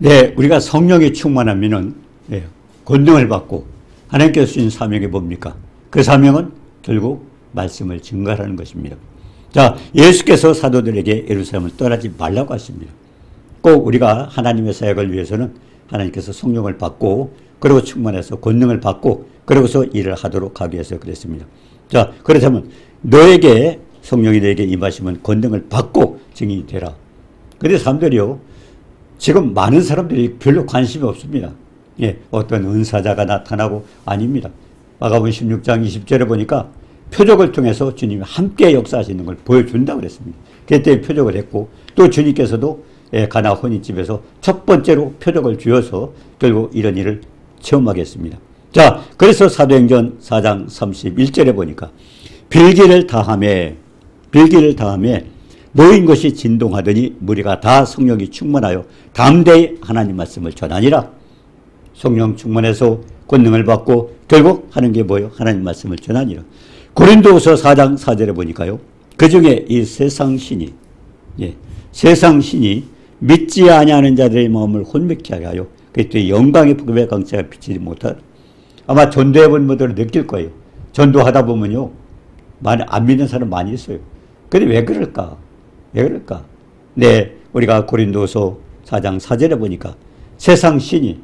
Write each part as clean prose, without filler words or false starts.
네, 우리가 성령이 충만하면은 네, 권능을 받고 하나님께서 주신 사명이 뭡니까? 그 사명은 결국 말씀을 증거하는 것입니다. 자, 예수께서 사도들에게 예루살렘을 떠나지 말라고 하십니다. 꼭 우리가 하나님의 사역을 위해서는 하나님께서 성령을 받고 그리고 충만해서 권능을 받고 그러고서 일을 하도록 하기 위해서 그랬습니다. 자, 그렇다면 너에게 성령이 너에게 임하시면 권능을 받고 증인이 되라. 그런데 사람들이요, 지금 많은 사람들이 별로 관심이 없습니다. 예, 어떤 은사자가 나타나고 아닙니다. 마가복음 16장 20절에 보니까 표적을 통해서 주님이 함께 역사하시는 걸 보여준다고 그랬습니다. 그때 표적을 했고 또 주님께서도 가나 혼인집에서 첫 번째로 표적을 주어서 결국 이런 일을 체험하게 했습니다. 자, 그래서 사도행전 4장 31절에 보니까 빌기를 다함에 모인 것이 진동하더니 무리가 다 성령이 충만하여 담대히 하나님 말씀을 전하니라. 성령 충만해서 권능을 받고 결국 하는 게 뭐예요? 하나님 말씀을 전하니라. 고린도후서 4장 4절에 보니까요, 그 중에 이 세상 신이 믿지 아니하는 자들의 마음을 혼미케 하여 그때 영광의 복음의 광채가 비치지 못하라. 아마 전도해본 분들은 느낄 거예요. 전도하다 보면요, 많이 안 믿는 사람 많이 있어요. 근데 왜 그럴까? 네, 우리가 고린도서 4장 4절에 보니까 세상 신이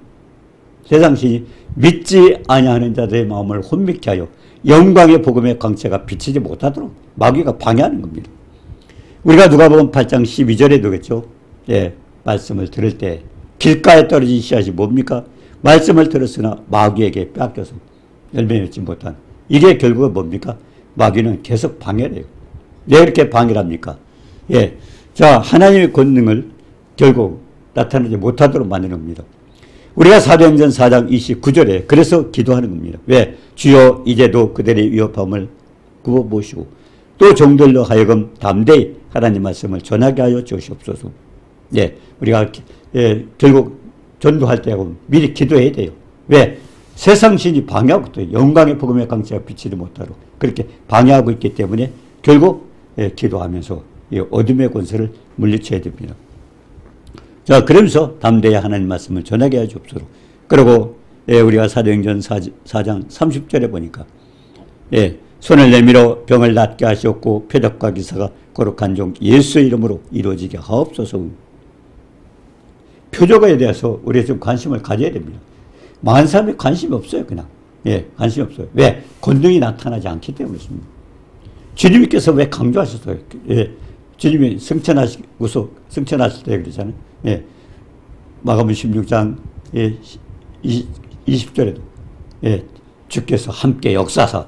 믿지 아니하는 자들의 마음을 혼미케 하여 영광의 복음의 광채가 비치지 못하도록 마귀가 방해하는 겁니다. 우리가 누가복음 8장 12절에도 그랬죠. 예, 말씀을 들을 때 길가에 떨어진 씨앗이 뭡니까? 말씀을 들었으나 마귀에게 빼앗겨서 열매 맺지 못한, 이게 결국은 뭡니까? 마귀는 계속 방해를 해요. 왜 이렇게 방해를 합니까? 예, 자, 하나님의 권능을 결국 나타나지 못하도록 만드는 겁니다. 우리가 사도행전 4장 29절에 그래서 기도하는 겁니다. 왜? 주여 이제도 그들의 위협함을 굽어보시고 또 종들로 하여금 담대히 하나님 말씀을 전하게 하여 주시옵소서. 예, 우리가 결국 전도할 때 미리 기도해야 돼요. 왜? 세상 신이 방해하고 또 영광의 복음의 광채가 비치지 못하도록 그렇게 방해하고 있기 때문에 결국 기도하면서 이 어둠의 권세를 물리쳐야 됩니다. 자, 그러면서 담대히 하나님 말씀을 전하게 하여 주옵소서. 그리고 우리가 사도행전 4장 30절에 보니까 손을 내밀어 병을 낫게 하셨고 표적과 기사가 거룩한 종 예수의 이름으로 이루어지게 하옵소서. 표적에 대해서 우리가 좀 관심을 가져야 됩니다. 많은 사람이 관심이 없어요. 그냥 관심이 없어요. 왜? 권능이 나타나지 않기 때문이었습니다. 주님께서 왜 강조하셨어요? 주님이 승천하실 때 그러잖아요. 마가복음 16장 20절에도 주께서 함께 역사하사,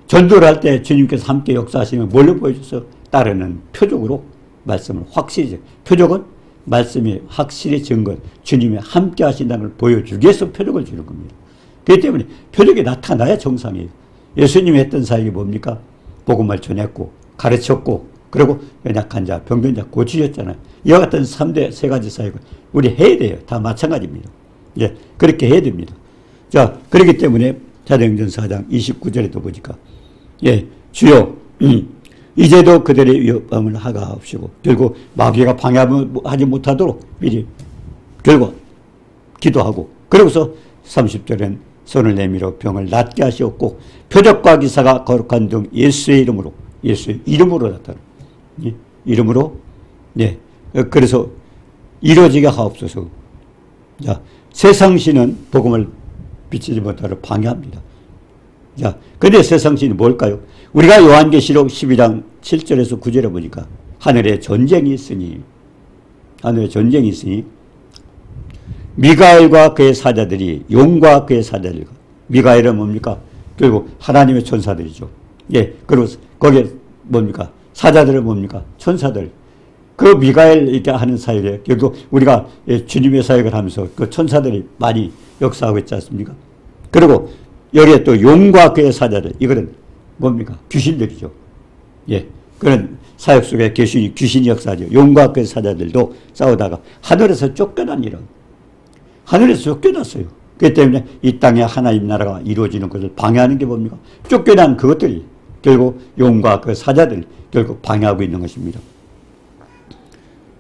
전도를 할 때 주님께서 함께 역사하시면 뭘로 보여줬어요? 따르는 표적으로 말씀을 확실히, 표적은 말씀이 확실히 증거, 주님이 함께 하신다는 걸 보여주기 위해서 표적을 주는 겁니다. 그렇기 때문에 표적이 나타나야 정상이에요. 예수님이 했던 사역이 뭡니까? 복음을 전했고 가르쳤고 그리고 연약한 자, 병든 자 고치셨잖아요. 이와 같은 3대 3가지 사역을 우리 해야 돼요. 다 마찬가지입니다. 예, 그렇게 해야 됩니다. 자, 그렇기 때문에 사도행전 4장 29절에도 보니까 주여 이제도 그들의 위협함을 하가옵시고 결국 마귀가 방해하지 못하도록 미리 결국 기도하고 그러고서 30절엔 손을 내밀어 병을 낫게 하시었고 표적과 기사가 거룩한 종 예수의 이름으로 나타나 이름으로 그래서 이루어지게 하옵소서. 자, 세상 신은 복음을 비치지 못하도록 방해합니다. 자, 근데 세상 신이 뭘까요? 우리가 요한계시록 12장 7절에서 9절에 보니까 하늘에 전쟁이 있으니 미가엘과 그의 사자들이 용과 그의 사자들과, 미가엘은 뭡니까? 결국 하나님의 천사들이죠. 그리고 거기에 뭡니까? 사자들은 뭡니까? 천사들. 그 미가엘 이렇게 하는 사역에 결국 우리가 주님의 사역을 하면서 그 천사들이 많이 역사하고 있지 않습니까? 그리고 여기에 또 용과 그의 사자들, 이거는 뭡니까? 귀신들이죠. 그런 사역 속에 귀신이 역사하죠. 용과 그의 사자들도 싸우다가 하늘에서 쫓겨난 일은, 하늘에서 쫓겨났어요. 그렇기 때문에 이 땅에 하나님 나라가 이루어지는 것을 방해하는 게 뭡니까? 쫓겨난 그것들이 결국 용과 그 사자들 결국 방해하고 있는 것입니다.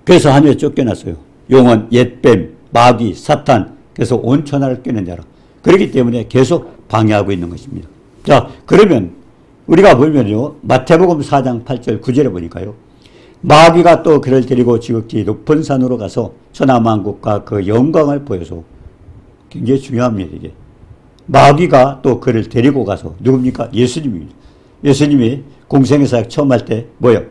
그래서 하늘에 쫓겨났어요. 용은 옛뱀, 마귀, 사탄, 그래서 온 천하를 꿰는 자라. 그렇기 때문에 계속 방해하고 있는 것입니다. 자, 그러면 우리가 보면요, 마태복음 4장 8절 9절에 보니까요, 마귀가 또 그를 데리고 지극히 높은 산으로 가서 천하만국과 그 영광을 보여서, 굉장히 중요합니다, 이게. 마귀가 또 그를 데리고 가서, 누굽니까? 예수님입니다. 예수님이 공생애사역 처음 할 때 뭐요?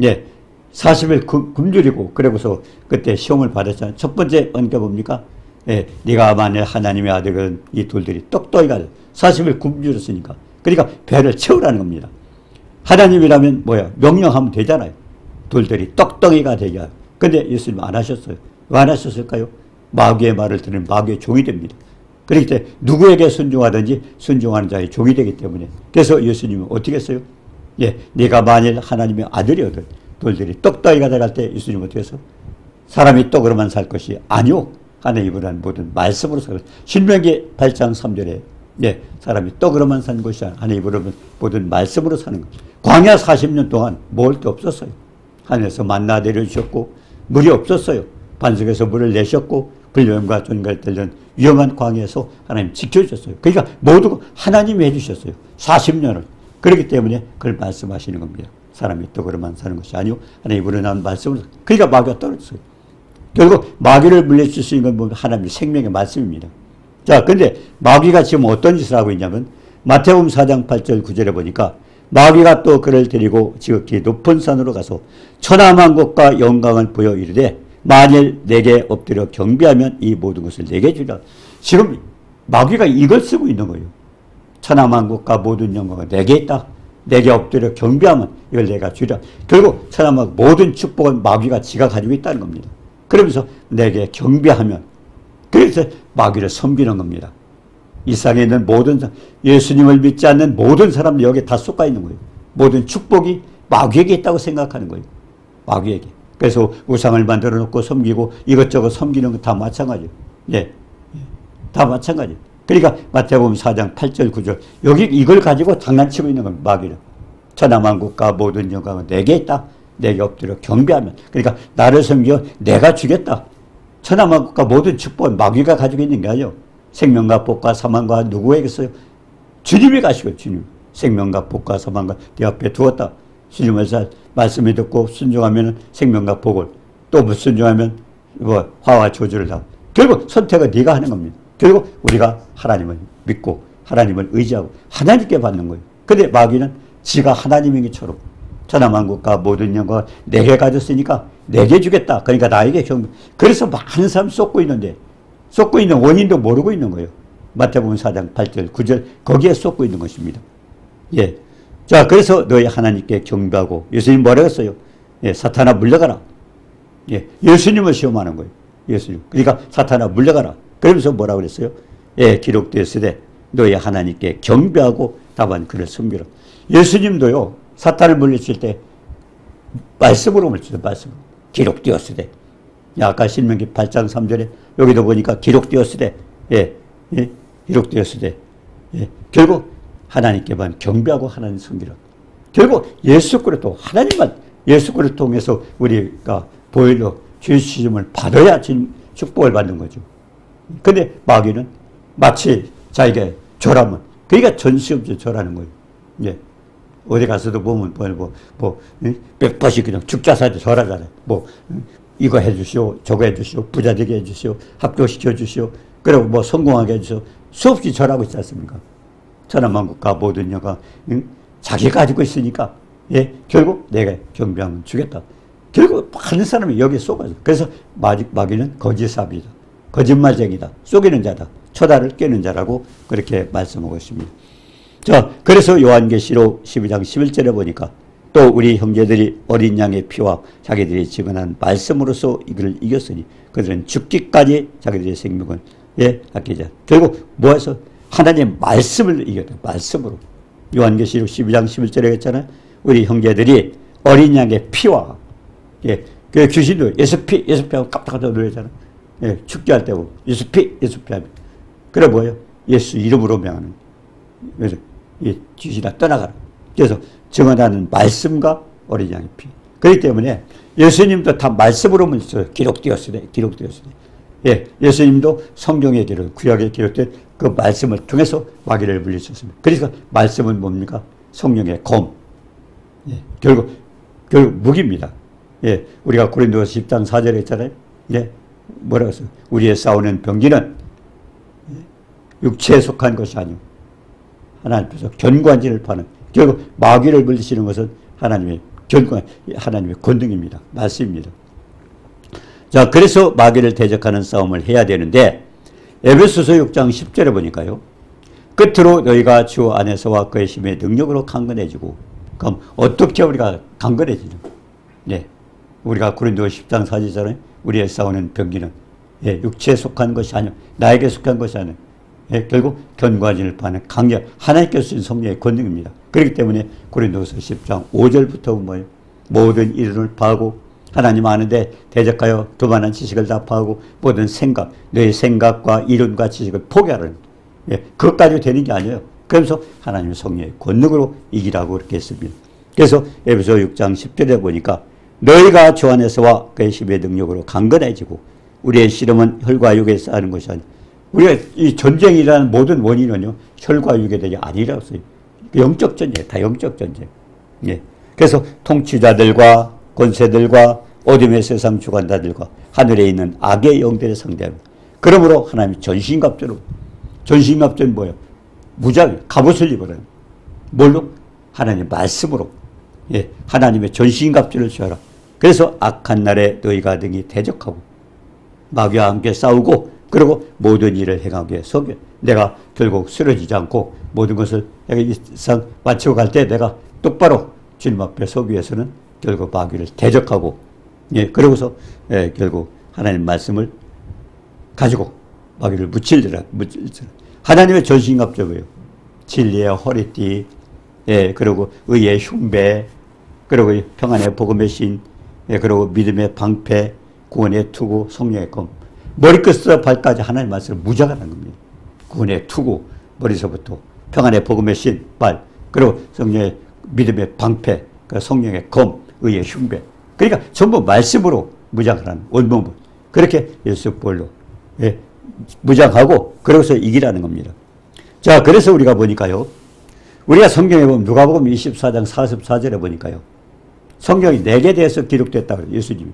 예, 40일 굶주리고 그러고서 그때 시험을 받았잖아요. 첫 번째 언니가 뭡니까? 예, 네가 만일 하나님의 아들은 이 돌들이 떡떡이가 40일 굶주렸으니까. 그러니까 배를 채우라는 겁니다. 하나님이라면 뭐야? 명령하면 되잖아요. 돌들이 떡떡이가 되게 하고. 근데 예수님 안 하셨어요. 왜 안 하셨을까요? 마귀의 말을 들으면 마귀의 종이 됩니다. 그렇기 때문에 누구에게 순종하든지 순종하는 자의 종이 되기 때문에. 그래서 예수님은 어떻게 했어요? 예, 네가 만일 하나님의 아들이거든 돌들이 떡떡이가 돼갈 때 예수님은 어떻게 했어? 사람이 떡으로만 살 것이 아니오. 하나님을 한 모든 말씀으로 살 것. 신명기 8장 3절에 예, 사람이 떡으로만 산 것이 아니라 하나님으로 모든 말씀으로 사는 것. 광야 40년 동안 먹을 게 없었어요. 하늘에서 만나 내려주셨고 물이 없었어요. 반석에서 물을 내셨고 불뱀과 존갈 들던 위험한 광야에서 하나님 지켜주셨어요. 그러니까 모두 하나님이 해주셨어요. 40년을. 그렇기 때문에 그걸 말씀하시는 겁니다. 사람이 떡으로만 사는 것이 아니오 하나님으로 나온 말씀으로. 그러니까 마귀가 떨어졌어요. 결국 마귀를 물리칠 수 있는 건 하나님의 생명의 말씀입니다. 자, 근데 마귀가 지금 어떤 짓을 하고 있냐면 마태복음 4장 8절 9절에 보니까 마귀가 또 그를 데리고 지극히 높은 산으로 가서 천하만국과 영광을 보여 이르되 만일 내게 엎드려 경배하면 이 모든 것을 내게 주리라. 지금 마귀가 이걸 쓰고 있는 거예요. 천하만국과 모든 영광은 내게 있다. 내게 엎드려 경배하면 이걸 내가 주리라. 결국 천하만국 모든 축복은 마귀가 지가 가지고 있다는 겁니다. 그러면서 내게 경배하면, 그래서 마귀를 섬기는 겁니다. 이 세상에 있는 모든 사람, 예수님을 믿지 않는 모든 사람들 여기에 다 쏟아 있는 거예요. 모든 축복이 마귀에게 있다고 생각하는 거예요. 마귀에게. 그래서 우상을 만들어 놓고 섬기고 이것저것 섬기는 거 다 마찬가지예요. 예. 다 마찬가지예요. 그러니까 마태복음 4장 8절 9절 여기 이걸 가지고 장난치고 있는 겁니다. 마귀는. 천하만국과 모든 영광은 내게 있다. 내게 엎드려 경배하면. 그러니까 나를 섬겨 내가 주겠다. 천하만국과 모든 축복은 마귀가 가지고 있는 게 아니에요. 생명과 복과 사망과 누구에게 있어요? 주님이 가시고 주님. 생명과 복과 사망과 네 앞에 두었다. 주님을 말씀을 듣고 순종하면 생명과 복을, 또 무순종하면 뭐 화와 저주를 다. 결국 선택은 네가 하는 겁니다. 결국 우리가 하나님을 믿고 하나님을 의지하고 하나님께 받는 거예요. 근데 마귀는 지가 하나님인 것처럼 천하만국과 모든 영광을 내게 가졌으니까 내게 주겠다. 그러니까 나에게 경배. 그래서 많은 사람 쏟고 있는데 쏟고 있는 원인도 모르고 있는 거예요. 마태복음 4장 8절 9절 거기에 쏟고 있는 것입니다. 예. 자, 그래서 너희 하나님께 경배하고 예수님 뭐라고 했어요? 예, 사탄아 물러가라. 예, 예수님을 시험하는 거예요. 예수님. 그러니까 사탄아 물러가라. 그러면서 뭐라고 그랬어요? 예, 기록되었으되 너희 하나님께 경배하고 다만 그를 섬기라. 예수님도요, 사탄을 물리칠 때 말씀으로 물리쳤어요. 말씀으로. 기록되었으되. 아까 신명기 8장 3절에 여기도 보니까 기록되었으되. 예, 예, 기록되었으되. 예, 결국 하나님께만 경배하고 하나님 섬기라. 결국 예수 그리스도 하나님만 예수 그리스도를 통해서 우리가 보혈로 죄 씻음을 받아야 축복을 받는 거죠. 근데 마귀는 마치 자기가 절하면 그러니까 전시 없이 절하는 거예요. 예. 어디 가서도 보면 몇 번씩 그냥 죽자사도 절하잖아요. 이거 해주시오, 저거 해주시오, 부자 되게 해주시오, 합격시켜 주시오, 그리고 성공하게 해주시오. 수없이 절하고 있지 않습니까? 천하만국과 모든 영광, 자기가 가지고 있으니까, 예, 결국 내가 경배하면 주겠다. 결국 많은 사람이 여기에 속아서. 그래서 마귀는 거짓사비다. 거짓말쟁이다. 속이는 자다. 초다를 깨는 자라고 그렇게 말씀하고 있습니다. 자, 그래서 요한계시록 12장 11절에 보니까 또 우리 형제들이 어린 양의 피와 자기들이 증언한 말씀으로서 이걸 이겼으니 그들은 죽기까지 자기들의 생명을 아끼자. 결국 뭐해서 하나님의 말씀을 이겼다. 말씀으로. 요한계시록 12장 11절에 했잖아요. 우리 형제들이 어린 양의 피와 그 귀신도 예수 피하고 깜짝깜짝 놀라잖아요. 예, 축제할 때 보고 예수 피 하면. 그래 뭐예요? 예수 이름으로 명하는. 그래서 귀신아 떠나가라. 그래서 증언하는 말씀과 어린 양의 피. 그렇기 때문에 예수님도 다 말씀으로 물렸어요. 기록되었으되. 예, 예수님도 성경에 구약에 기록된 그 말씀을 통해서 마귀를 물리쳤습니다. 그러니까 말씀은 뭡니까? 성령의 검. 예, 결국 무기입니다. 예, 우리가 고린도서 10장 4절에 했잖아요. 예, 뭐라고 했어요? 우리의 싸우는 병기는 육체에 속한 것이 아니고 하나님께서 견고한지를 파는, 결국 마귀를 물리치는 것은 하나님의 하나님의 권능입니다. 말씀입니다. 자, 그래서 마귀를 대적하는 싸움을 해야 되는데, 에베소서 6장 10절에 보니까요, 끝으로 너희가 주 안에서와 그의 힘의 능력으로 강건해지고. 그럼 어떻게 우리가 강건해지는? 네, 우리가 고린도서 10장 4절에 우리의 싸우는 병기는 예, 육체에 속한 것이 아니요 나에게 속한 것이 아니요 예, 결국 견고한지를 파는 강력 하나님께서 주신 성령의 권능입니다. 그렇기 때문에 고린도서 10장 5절부터 뭐예요? 모든 이론을 파하고 하나님 아는데 대적하여 교만한 지식을 다 파하고 모든 생각, 너의 생각과 이론과 지식을 포기하라는, 예, 그것 가지고 되는 게 아니에요. 그러면서 하나님의 성령의 권능으로 이기라고 그렇게 했습니다. 그래서 에베소 6장 10절에 보니까 너희가 주 안에서와 그의 힘의 능력으로 강건해지고 우리의 씨름은 혈과 육에서 하는 것이 아니라, 우리가 이 전쟁이라는 모든 원인은요 혈과 육에 대해 아니라고 써요. 영적 전쟁, 다 영적 전쟁. 예. 그래서 통치자들과 권세들과 어둠의 세상 주관자들과 하늘에 있는 악의 영들을 상대합니다. 그러므로 하나님이 전신갑주로, 전신갑주는 뭐예요? 무장, 갑옷을 입으라는, 뭘로? 하나님의 말씀으로, 예, 하나님의 전신갑주를 취하라. 그래서 악한 날에 너희가 등이 대적하고 마귀와 함께 싸우고 그리고 모든 일을 행하기 위해서 내가 결국 쓰러지지 않고 모든 것을 이상 마치고 갈 때 내가 똑바로 주님 앞에 서기 위해서는 결국 마귀를 대적하고, 예, 그러고서 예, 결국 하나님 말씀을 가지고 마귀를 무찔러라. 하나님의 전신갑주예요. 진리의 허리띠, 예, 그리고 의의 흉배, 그리고 평안의 복음의 신, 예, 그리고 믿음의 방패, 구원의 투구, 성령의 검. 머리끝부터 발까지 하나님 말씀을 무장하는 겁니다. 구원의 투구, 머리서부터 평안의 복음의 신, 발, 그리고 성령의 믿음의 방패, 그 성령의 검, 의의 흉배. 그러니까 전부 말씀으로 무장하는 온몸을. 그렇게 예수볼로, 예, 무장하고 그러고서 이기라는 겁니다. 자, 그래서 우리가 보니까요, 우리가 성경에 보면 누가복음 24장 44절에 보니까요, 성경이 내게 대해서 기록됐다고 그래요, 예수님이.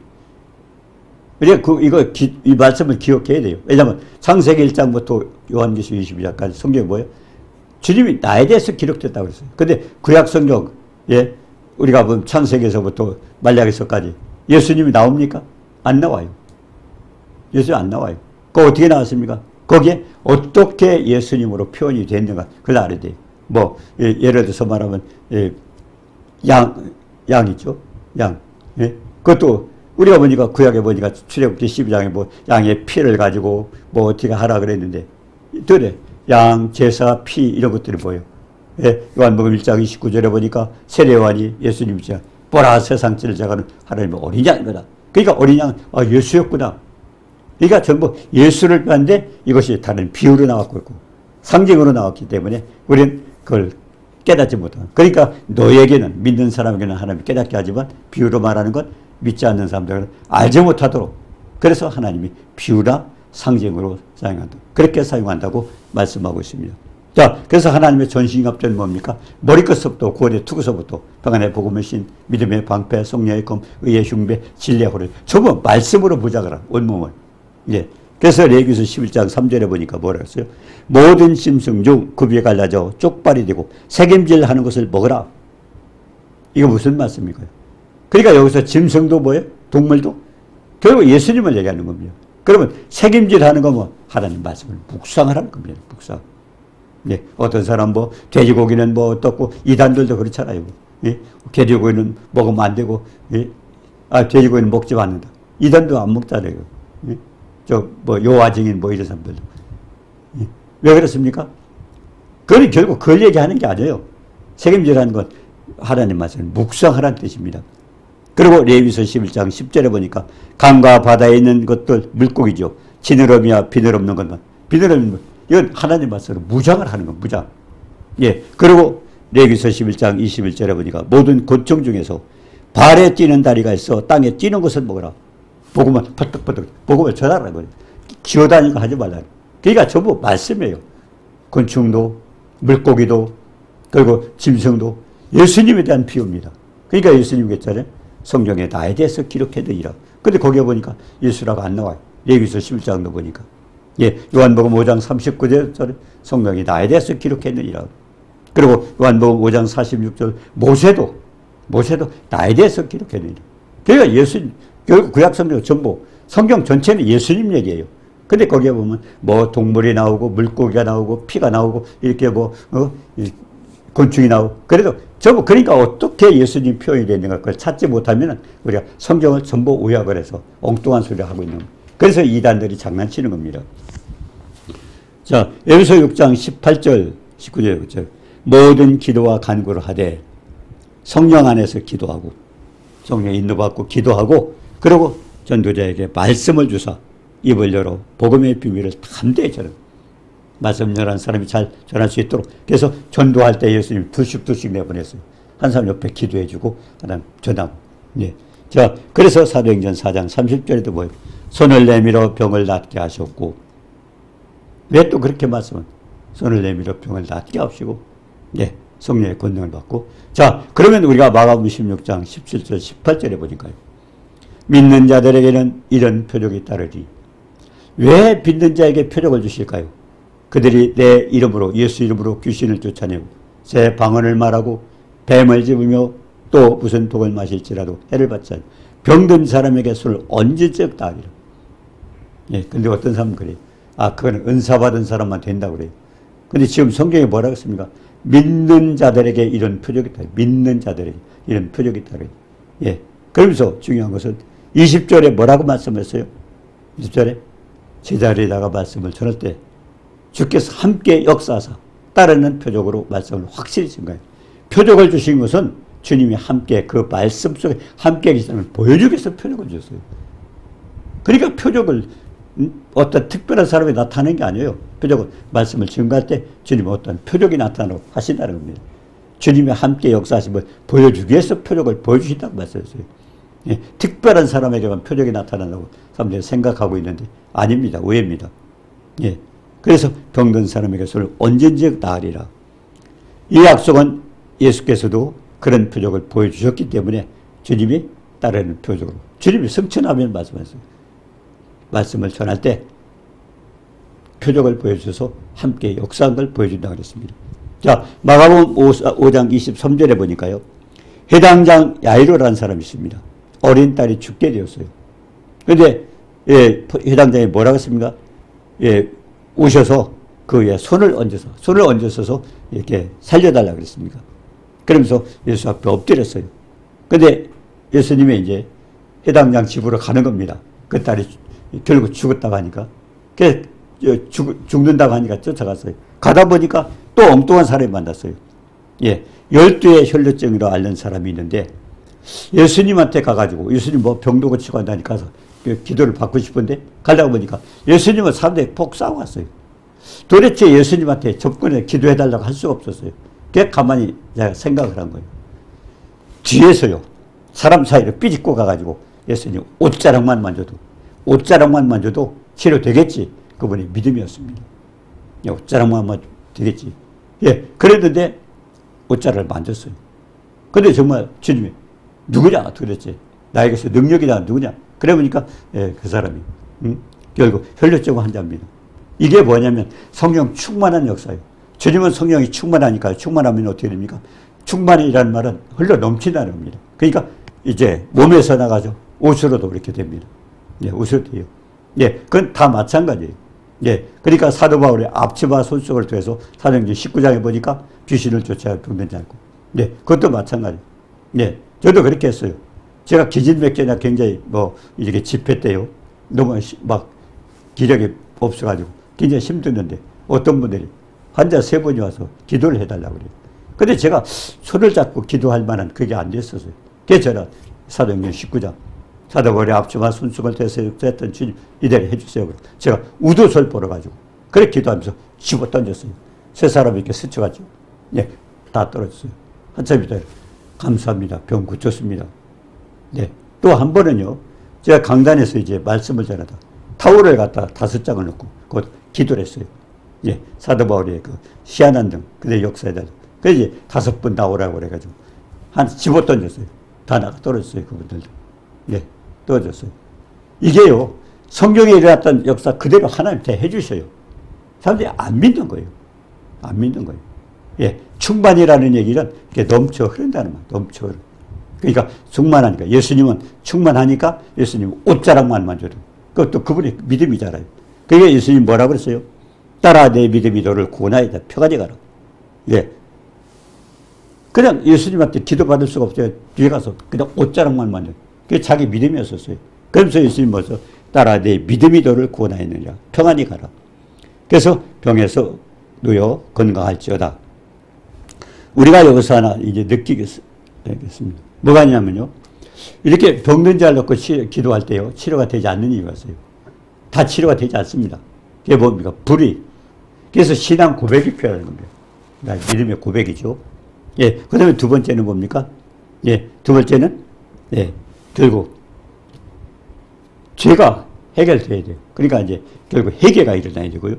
우리가 이 말씀을 기억해야 돼요. 왜냐하면 창세기 1장부터 요한계시록 22장까지 성경이 뭐예요? 주님이 나에 대해서 기록됐다고 그랬어요. 근데 구약 성경, 예, 우리가 보면 창세기에서부터 말라기서까지 예수님이 나옵니까? 안 나와요. 예수님 안 나와요. 그거 어떻게 나왔습니까? 거기에 어떻게 예수님으로 표현이 됐는가, 그걸 알아야 돼요. 뭐, 예를 들어서 말하면, 예, 양 있죠? 양. 예? 그것도 우리가 보니까 구약에 보니까 출애굽기 12장에 뭐 양의 피를 가지고 뭐 어떻게 하라 그랬는데, 그래. 양, 제사, 피 이런 것들이 보여요. 예? 요한복음 1장 29절에 보니까 세례요한이 예수님이죠. 보라 세상 죄를 져가는 하나님의 어린 양인 거다. 그러니까 어린 양은 예수였구나. 그러니까 전부 예수를 봤는데 이것이 다른 비유로 나왔고 있고 상징으로 나왔기 때문에 우리는 그걸 깨닫지 못하는. 그러니까 너에게는, 믿는 사람에게는 하나님이 깨닫게 하지만 비유로 말하는 건 믿지 않는 사람들은 알지 못하도록, 그래서 하나님이 비유나 상징으로 사용한다. 그렇게 사용한다고 말씀하고 있습니다. 자, 그래서 하나님의 전신갑주는 뭡니까? 머리끝부터 구원의 투구서부터 평안의 복음의 신, 믿음의 방패, 성령의 검, 의의 흉배, 진리의 호를 전부 말씀으로 무장을 하라, 온몸을. 예. 그래서 레위기서 11장 3절에 보니까 뭐라 했어요? 모든 짐승 중 굽이 갈라져 쪽발이 되고 새김질하는 것을 먹으라. 이거 무슨 말씀입니까? 그러니까 여기서 짐승도 뭐예요? 동물도? 결국 예수님을 얘기하는 겁니다. 그러면 새김질하는 건 뭐? 하나님 말씀을 묵상하라는 겁니다. 묵상. 예. 어떤 사람 뭐 돼지고기는 뭐 어떻고, 이단들도 그렇잖아요. 예. 돼지고기는 먹으면 안 되고, 예. 돼지고기는 먹지 않는다. 이단도 안 먹잖아요. 예. 요한 증인 뭐 이런 사람들도. 예. 왜 그렇습니까? 그건 결국 그걸 얘기하는 게 아니에요. 책임지라는 건 하나님 말씀을 묵상하라는 뜻입니다. 그리고 레위기서 11장 10절에 보니까 강과 바다에 있는 것들 물고기죠. 지느러미와 비늘 없는 것만. 비늘 없는 것. 이건 하나님 말씀으로 무장을 하는 건 무장. 예. 그리고 레위기서 11장 21절에 보니까 모든 곤충 중에서 발에 뛰는 다리가 있어 땅에 뛰는 것을 먹으라. 복음을 펄떡펄떡, 복음을 전하라는 거예요. 기어다니고 하지 말라. 그러니까 전부 말씀이에요. 곤충도, 물고기도, 그리고 짐승도 예수님에 대한 비유입니다. 그러니까 예수님 그랬잖아요. 성경에 나에 대해서 기록해드리라. 근데 거기에 보니까 예수라고 안 나와요. 레위기서 11장도 보니까. 예, 요한복음 5장 39절 성경이 나에 대해서 기록해드리라. 그리고 요한복음 5장 46절 모세도 나에 대해서 기록해드리라. 그러니까 예수님, 결국 구약 성경 전부 성경 전체는 예수님 얘기예요. 근데 거기에 보면 뭐 동물이 나오고 물고기가 나오고 피가 나오고 이렇게 뭐 곤충이 나오고 그래도 전부 그러니까 어떻게 예수님 표현이 되는가 그걸 찾지 못하면 우리가 성경을 전부 오약을 해서 엉뚱한 소리를 하고 있는 거예요. 그래서 이단들이 장난치는 겁니다. 자, 에베소 6장 18절 19절 19절 모든 기도와 간구를 하되 성령 안에서 기도하고 성령의 인도받고 기도하고 그리고 전도자에게 말씀을 주사 입을 열어 복음의 비밀을 담대히 전하고 말씀 전하는 사람이 잘 전할 수 있도록 그래서 전도할 때 예수님 둘씩 내보냈어요. 한 사람 옆에 기도해주고 하나님 전하고 예. 자, 그래서 사도행전 4장 30절에도 뭐예요? 손을 내밀어 병을 낫게 하셨고 왜 또 그렇게 말씀은 손을 내밀어 병을 낫게 하시고 예. 성령의 권능을 받고 자 그러면 우리가 마가복음 16장 17절 18절에 보니까요. 믿는 자들에게는 이런 표적이 따르리. 왜 믿는 자에게 표적을 주실까요? 그들이 내 이름으로 예수 이름으로 귀신을 쫓아내고 새 방언을 말하고 뱀을 집으며 또 무슨 독을 마실지라도 해를 받지 않고 병든 사람에게 술을 언제적 따리라. 예, 근데 어떤 사람은 그래요. 아, 그거는 은사 받은 사람만 된다고 그래요. 근데 지금 성경에 뭐라고 했습니까? 믿는 자들에게 이런 표적이 있다. 믿는 자들에게 이런 표적이 있다. 예. 그러면서 중요한 것은 20절에 뭐라고 말씀했어요? 20절에 제자리에다가 말씀을 전할 때 주께서 함께 역사하사 따르는 표적으로 말씀을 확실히 준 거예요. 표적을 주신 것은 주님이 함께 그 말씀 속에 함께 계시다는 걸 보여주기 위해서 표적을 주셨어요. 그러니까 표적을 어떤 특별한 사람이 나타나는 게 아니에요. 표적은 말씀을 증거할 때 주님이 어떤 표적이 나타나고 하신다는 겁니다. 주님이 함께 역사하심을 보여주기 위해서 표적을 보여주신다고 말씀했어요. 예, 특별한 사람에게만 표적이 나타난다고 사람들이 생각하고 있는데 아닙니다. 오해입니다. 예, 그래서 병든 사람에게 손을 언제든지 나으리라. 이 약속은 예수께서도 그런 표적을 보여주셨기 때문에 주님이 따르는 표적으로 주님이 성천하면 말씀하셨어요. 말씀을 전할 때 표적을 보여주셔서 함께 역사한 걸 보여준다고 그랬습니다. 자, 마가복음 5장 23절에 보니까요. 해당장 야이로라는 사람이 있습니다. 어린 딸이 죽게 되었어요. 그런데 예, 해당장이 뭐라고 했습니까? 예, 오셔서 그에 손을 얹어서 이렇게 살려달라고 그랬습니까? 그러면서 예수 앞에 엎드렸어요. 근데 예수님이 이제 해당장 집으로 가는 겁니다. 그 딸이 결국 죽었다고 하니까. 죽는다고 하니까 쫓아갔어요. 가다 보니까 또 엉뚱한 사람이 만났어요. 예, 12의 혈루증으로 앓는 사람이 있는데 예수님한테 가가지고 예수님 뭐 병도 고치고 한다니까 가서 기도를 받고 싶은데 가려고 보니까 예수님은 사람들이 폭 싸워갔어요. 도대체 예수님한테 접근해 기도해달라고 할 수가 없었어요. 그게 가만히 생각을 한 거예요. 뒤에서요. 사람 사이로 삐집고 가가지고 예수님 옷자락만 만져도 치료되겠지. 그분이 믿음이었습니다. 옷자락만 만져도 되겠지. 예, 그랬는데 옷자락을 만졌어요. 근데 정말 주님이 누구냐 도대체 나에게서 능력이다 누구냐 그래 보니까 예, 그 사람이 결국 혈루증 환자입니다. 이게 뭐냐면 성령 충만한 역사예요. 주님은 성령이 충만하니까 충만하면 어떻게 됩니까? 충만이라는 말은 흘러 넘친다는 겁니다. 그러니까 이제 몸에서 나가죠. 옷으로도 그렇게 됩니다. 예, 옷으로 돼요. 예, 그건 다 마찬가지예요. 예, 그러니까 사도 바울의 앞치마 손속을 통해서 사도행전 19장에 보니까 귀신을 쫓아야 병든지 않고. 예, 그것도 마찬가지예요. 예, 저도 그렇게 했어요. 제가 기진맥진이 굉장히 이렇게 집회 때요. 너무 막 기력이 없어가지고 굉장히 힘들는데 어떤 분들이 환자 3분이 와서 기도를 해달라고 그래요. 근데 제가 손을 잡고 기도할 만한 그게 안 됐었어요. 그래서 저는 사도행전 19장 사도 바울의 앞치마 손수건을 했던 주님 이대로 해주세요. 제가 우도설 벌어가지고 그래 기도하면서 집어 던졌어요. 세 사람이 이렇게 스쳐가지고 네, 다 떨어졌어요. 한참 있다 감사합니다. 병 고쳤습니다. 네, 또 한 번은요. 제가 강단에서 이제 말씀을 전하다 타월을 갖다 5장을 넣고 곧 기도를 했어요. 예, 사도 바울의 그 희한한 등 그의 역사에 대해서. 그래서 이제 5번 나오라고 그래가지고 한 15 던졌어요. 다 나가 떨어졌어요. 그분들도. 예, 떨어졌어요. 이게요, 성경에 일어났던 역사 그대로 하나님 다 해주셔요. 사람들이 안 믿는 거예요. 안 믿는 거예요. 예, 충만이라는 얘기는 이렇게 넘쳐 흐른다는 말, 넘쳐 흐르. 그러니까 충만하니까, 예수님은 충만하니까 예수님은 옷자락만 줘도 그것도 그분의 믿음이잖아요. 그게 예수님 뭐라고 그랬어요? 따라 내 믿음이 너를 구원하이다. 표가지 가라. 예. 그냥 예수님한테 기도받을 수가 없어요. 뒤에 가서 그냥 옷자락만 만져. 그게 자기 믿음이었었어요. 그러면서 예수님 뭐서 따라 내 믿음이 너를 구원하였느냐. 평안히 가라. 그래서 병에서 누여 건강할지어다. 우리가 여기서 하나 이제 느끼겠습니다. 뭐가 있냐면요. 이렇게 병든 자를 놓고 기도할 때요. 치료가 되지 않는 이유가 있어요. 다 치료가 되지 않습니다. 그게 뭡니까? 불의. 그래서 신앙 고백이 필요한 겁니다. 믿음의 고백이죠. 예. 그 다음에 두 번째는 뭡니까? 예. 두 번째는, 예. 결국, 죄가 해결돼야 돼요. 그러니까 이제 결국 회개가 일어나야 되고요.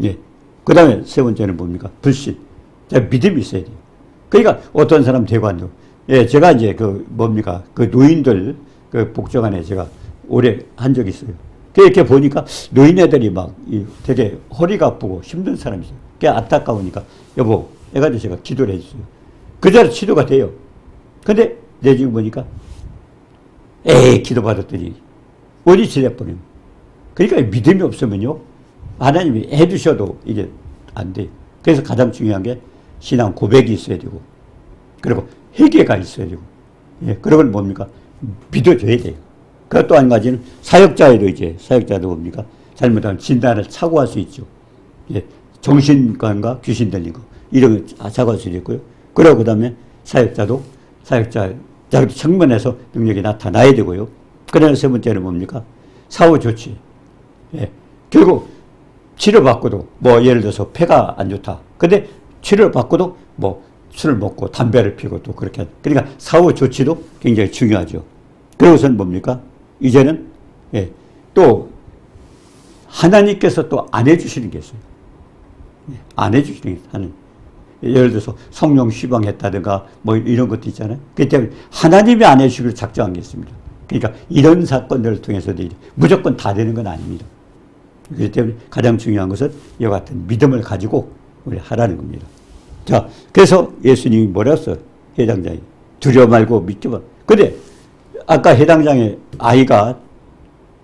예. 그 다음에 세 번째는 뭡니까? 불신. 믿음이 있어야 돼요. 그러니까 어떤 사람 대관도, 예. 제가 이제 그 뭡니까? 그 노인들 그 복지관에 제가 오래 한 적이 있어요. 이렇게 보니까 노인애들이 막 되게 허리가 아프고 힘든 사람이 있어요. 그게 안타까우니까 여보 해가지고 제가 기도를 해줬어요. 그대로 치료가 돼요. 근데 내 지금 보니까 에이 기도받았더니 어디 지내버리면. 그러니까 믿음이 없으면요 하나님이 해주셔도 이게 안 돼요. 그래서 가장 중요한 게 신앙 고백이 있어야 되고 그리고 회개가 있어야 되고 예, 그러면 뭡니까? 믿어줘야 돼요. 그 또 한 가지는 사역자에도 이제 사역자도 뭡니까? 잘못하면 진단을 착오할 수 있죠. 예, 정신과인가 귀신 들린 거 이런 거 착오할 수 있고요. 그리고 그다음에 사역자도 자기 측면에서 능력이 나타나야 되고요. 그다음에 세 번째는 뭡니까? 사후 조치. 예, 결국 치료받고도 뭐 예를 들어서 폐가 안 좋다. 근데 치료를 받고도 뭐 술을 먹고 담배를 피우고 또 그렇게 그러니까 사후 조치도 굉장히 중요하죠. 그리고선 뭡니까? 이제는 예, 또 하나님께서 또 안 해주시는 게 있어요. 예, 안 해주시는 게 하는 예를 들어서 성령 시방했다든가 뭐 이런 것도 있잖아요. 그렇기 때문에 하나님이 안 해주시기로 작정한 게 있습니다. 그러니까 이런 사건들을 통해서도 무조건 다 되는 건 아닙니다. 그렇기 때문에 가장 중요한 것은 이와 같은 믿음을 가지고 우리 하라는 겁니다. 자, 그래서 예수님이 뭐라고 했어요? 해당장이 두려워 말고 믿기만. 근데 아까 해당장에 아이가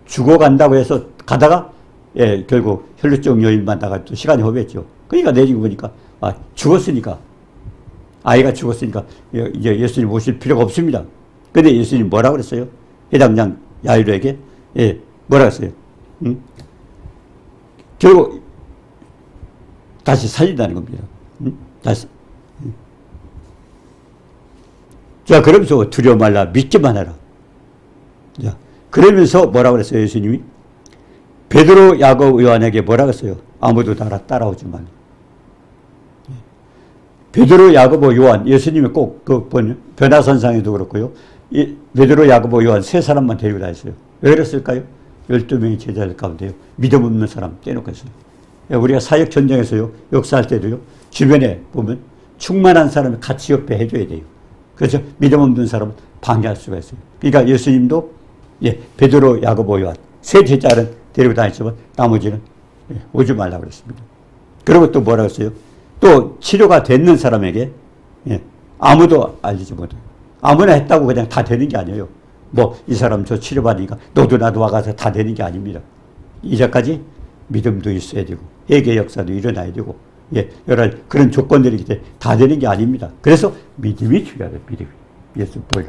죽어간다고 해서 가다가 예, 결국 혈루증 요인만 다가 또 시간이 허비했죠. 그러니까 내지고 보니까 아, 죽었으니까 아이가 죽었으니까 이제 예수님 오실 필요가 없습니다. 근데 예수님 뭐라고 그랬어요? 해당장 야이로에게 예, 뭐라고 했어요? 응? 결국 다시 살린다는 겁니다. 응? 다시. 응. 자, 그러면서 두려워 말라 믿기만 해라. 자, 그러면서 뭐라고 그랬어요? 예수님이 베드로, 야곱, 요한에게 뭐라고 했어요? 아무도 따라오지 말라. 베드로, 야고보, 요한, 예수님이 꼭 그 변화선상에도 그렇고요. 베드로, 야고보, 요한 세 사람만 데리고 다녔어요. 왜 그랬을까요? 12명의 제자들 가운데요. 믿음 없는 사람 떼놓고 했어요. 우리가 사역 전쟁에서요, 역사할 때도요, 주변에 보면 충만한 사람을 같이 옆에 해줘야 돼요. 그래서 믿음 없는 사람은 방해할 수가 있어요. 그러니까 예수님도 예, 베드로, 야고보, 요한 세 제자는 데리고 다녔지만 나머지는 예, 오지 말라고 그랬습니다. 그리고 또 뭐라고 했어요? 또 치료가 됐는 사람에게 예, 아무도 알리지 못해요. 아무나 했다고 그냥 다 되는 게 아니에요. 뭐 이 사람 저 치료받으니까 너도 나도 와가서 다 되는 게 아닙니다. 이제까지 믿음도 있어야 되고 회개 역사도 일어나야 되고 예, 여러 그런 조건들이 있기 때문에 다 되는 게 아닙니다. 그래서 믿음이 중요하다. 믿음이. 예수 보여.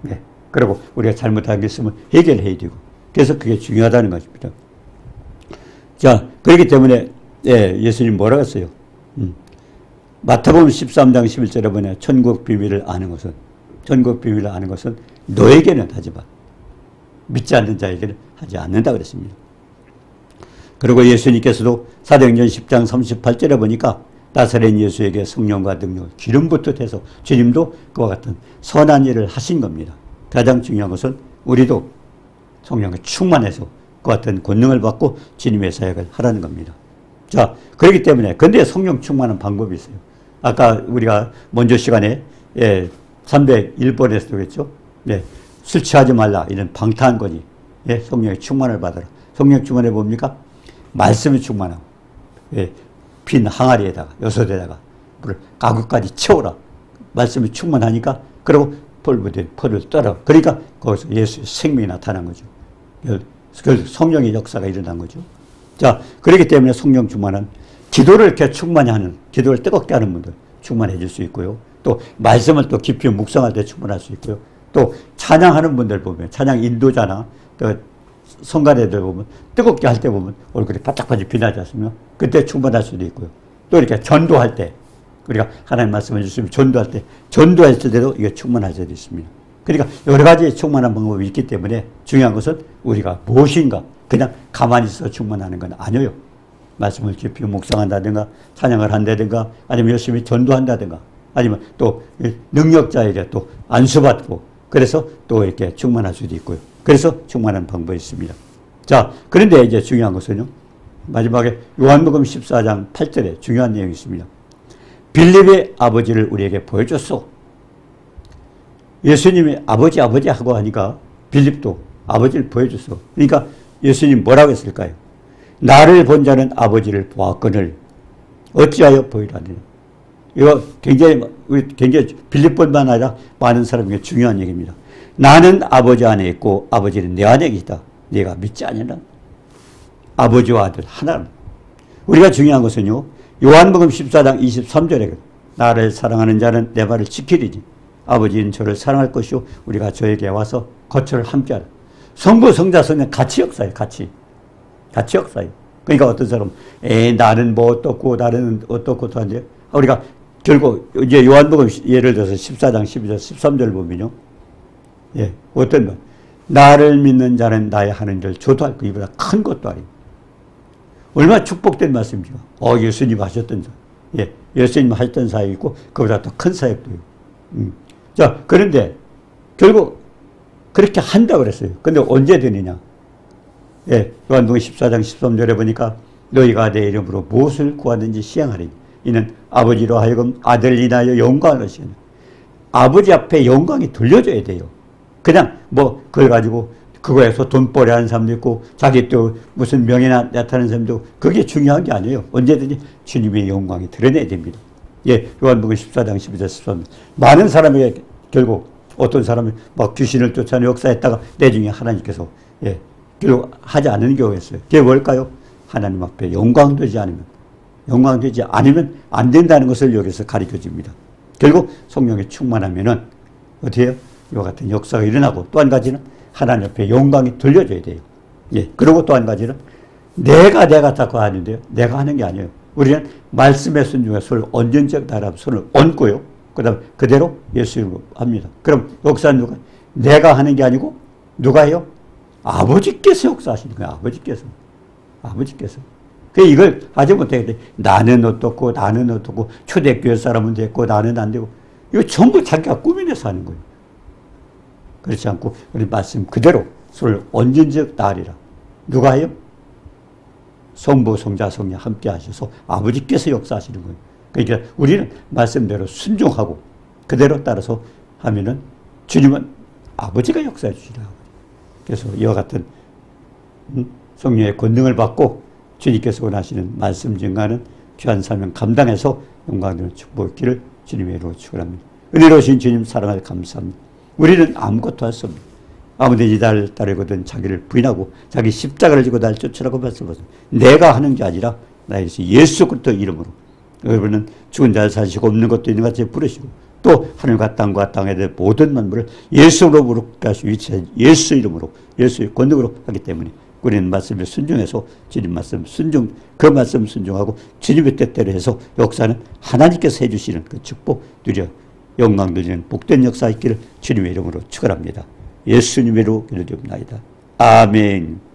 예. 그리고 우리가 잘못한 게 있으면 해결해야 되고 그래서 그게 중요하다는 것입니다. 자, 그렇기 때문에 예, 예수님 뭐라고 했어요? 마태복음 13장 11절에 보면 천국 비밀을 아는 것은 너에게는 하지만 믿지 않는 자에게는 하지 않는다 그랬습니다. 그리고 예수님께서도 사도행전 10장 38절에 보니까 나사렛 예수에게 성령과 능력을 기름 부듯해서 주님도 그와 같은 선한 일을 하신 겁니다. 가장 중요한 것은 우리도 성령에 충만해서 그 같은 권능을 받고 주님의 사역을 하라는 겁니다. 자, 그렇기 때문에 근데 성령 충만한 방법이 있어요. 아까 우리가 먼저 시간에 301번에서도 그랬죠. 술 취하지 말라 이런 방탕한 거지. 성령의 충만을 받아라. 성령 충만해 뭡니까? 말씀이 충만하고 빈 항아리에다가 여섯에다가 물을 가구까지 채워라. 말씀이 충만하니까 그리고 펄부된 펄을 떨어. 그러니까 거기서 예수의 생명이 나타난 거죠. 성령의 역사가 일어난 거죠. 자, 그렇기 때문에 성령 충만한 기도를 이렇게 충만히 하는, 기도를 뜨겁게 하는 분들 충만해 줄 수 있고요. 또 말씀을 또 깊이 묵상할 때 충만할 수 있고요. 또 찬양하는 분들 보면, 찬양 인도자나 또 성가대들 보면 뜨겁게 할 때 보면 얼굴이 바짝바짝 빛나지 않습니까? 그때 충만할 수도 있고요. 또 이렇게 전도할 때 우리가 하나님 말씀을 주시면 전도할 때도 이게 충만할 수도 있습니다. 그러니까 여러 가지 충만한 방법이 있기 때문에 중요한 것은 우리가 무엇인가 그냥 가만히 있어 충만하는 건 아니에요. 말씀을 깊이 묵상한다든가 찬양을 한다든가 아니면 열심히 전도한다든가 아니면 또 능력자에게 또 안수받고 그래서 또 이렇게 충만할 수도 있고요. 그래서 충만한 방법이 있습니다. 자, 그런데 이제 중요한 것은요. 마지막에 요한복음 14장 8절에 중요한 내용이 있습니다. 빌립의 아버지를 우리에게 보여줬소. 예수님이 아버지 하고 하니까 빌립도 아버지를 보여줬어. 그러니까 예수님 뭐라고 했을까요? 나를 본 자는 아버지를 보았거늘 어찌하여 보이라느냐. 이거 굉장히 빌립뿐만 아니라 많은 사람에게 중요한 얘기입니다. 나는 아버지 안에 있고 아버지는 내 안에 있다. 네가 믿지 않느냐? 아버지와 아들 하나. 우리가 중요한 것은요. 요한복음 14장 23절에 나를 사랑하는 자는 내 말을 지키리니 아버지는 저를 사랑할 것이요 우리가 저에게 와서 거처를 함께하라. 성부, 성자, 성령 같이 역사해요. 같이 역사해요. 그러니까 어떤 사람 나는 뭐 어떻고 나는 어떻고 또 한데 우리가 결국 이제 요한복음 예를 들어서 14장 12절 13절 보면요. 어떤 것 나를 믿는 자는 나의 하는 일 저도 할 거 이보다 큰 것도 아니고 얼마나 축복된 말씀이죠. 예수님 하셨던 사. 예수님 하셨던 사역이 있고 그보다 더 큰 사역도 있고. 자, 그런데 결국 그렇게 한다고 그랬어요. 근데 언제 되느냐? 요한복음 14장 13절에 보니까 너희가 내 이름으로 무엇을 구하든지 시행하리니 이는 아버지로 하여금 아들을 인하여 영광을 얻으시는 아버지 앞에 영광이 돌려줘야 돼요. 그냥 뭐 그걸 가지고 그거에서 돈벌이 하는 사람도 있고 자기 또 무슨 명예나 나타내는 사람도 있고 그게 중요한 게 아니에요. 언제든지 주님의 영광이 드러내야 됩니다. 요한복음 14장 12절 13절 많은 사람에게 결국 어떤 사람이 막 귀신을 쫓아내 역사했다가 나중에 하나님께서 결국 하지 않는 경우가 있어요. 그게 뭘까요? 하나님 앞에 영광되지 않으면 안 된다는 것을 여기서 가르쳐 줍니다. 결국 성령이 충만하면은 어떻게 해요? 이와 같은 역사가 일어나고 또 한 가지는 하나님 앞에 영광이 돌려져야 돼요. 그리고 또 한 가지는 내가 자꾸 하는데요. 내가 하는 게 아니에요. 우리는 말씀의 순종에 손을 얹은 적 나라면 손을 얹고요. 그 다음 그대로 예수 이름으로 합니다. 그럼 역사는 누가? 내가 하는 게 아니고 누가 해요? 아버지께서 역사하시는 거예요. 아버지께서. 이걸 하지 못하겠대. 나는 어떻고 초대교회 사람은 됐고 나는 안 되고 이거 전부 자기가 꾸며내서 하는 거예요. 그렇지 않고 우리 말씀 그대로 손을 얹은 적 나으리라. 누가 해요? 성부, 성자, 성령 함께 하셔서 아버지께서 역사하시는 거예요. 그러니까 우리는 말씀대로 순종하고 그대로 따라서 하면은 주님은 아버지가 역사해 주시라. 그래서 이와 같은 성령의 권능을 받고 주님께서 원하시는 말씀 증가하는 귀한 사명 감당해서 영광되는 축복기를 주님의 이름으로 축원합니다. 은혜로우신 주님 사랑을 감사합니다. 우리는 아무것도 할 수 없습니다. 아무든지 나를 따르거든 자기를 부인하고 자기 십자가를 지고 나를 쫓으라고 말씀하셨습니다. 내가 하는 게 아니라 나의 예수 그리스도 이름으로 여러분은 죽은 자를 사시고 없는 것도 있는 같이 부르시고 또 하늘과 땅과 땅에 대한 모든 만물을 예수로 부르게 하시고 위치한 예수 이름으로 예수의 권능으로 하기 때문에 우리는 말씀에 순종해서 주님 말씀 그 말씀 순종하고 주님의 뜻대로 해서 역사는 하나님께서 해주시는 그 축복 누려 영광 누리는 복된 역사 있기를 주님의 이름으로 축원합니다. 예수님의 이름으로 기도드립니다. 아멘.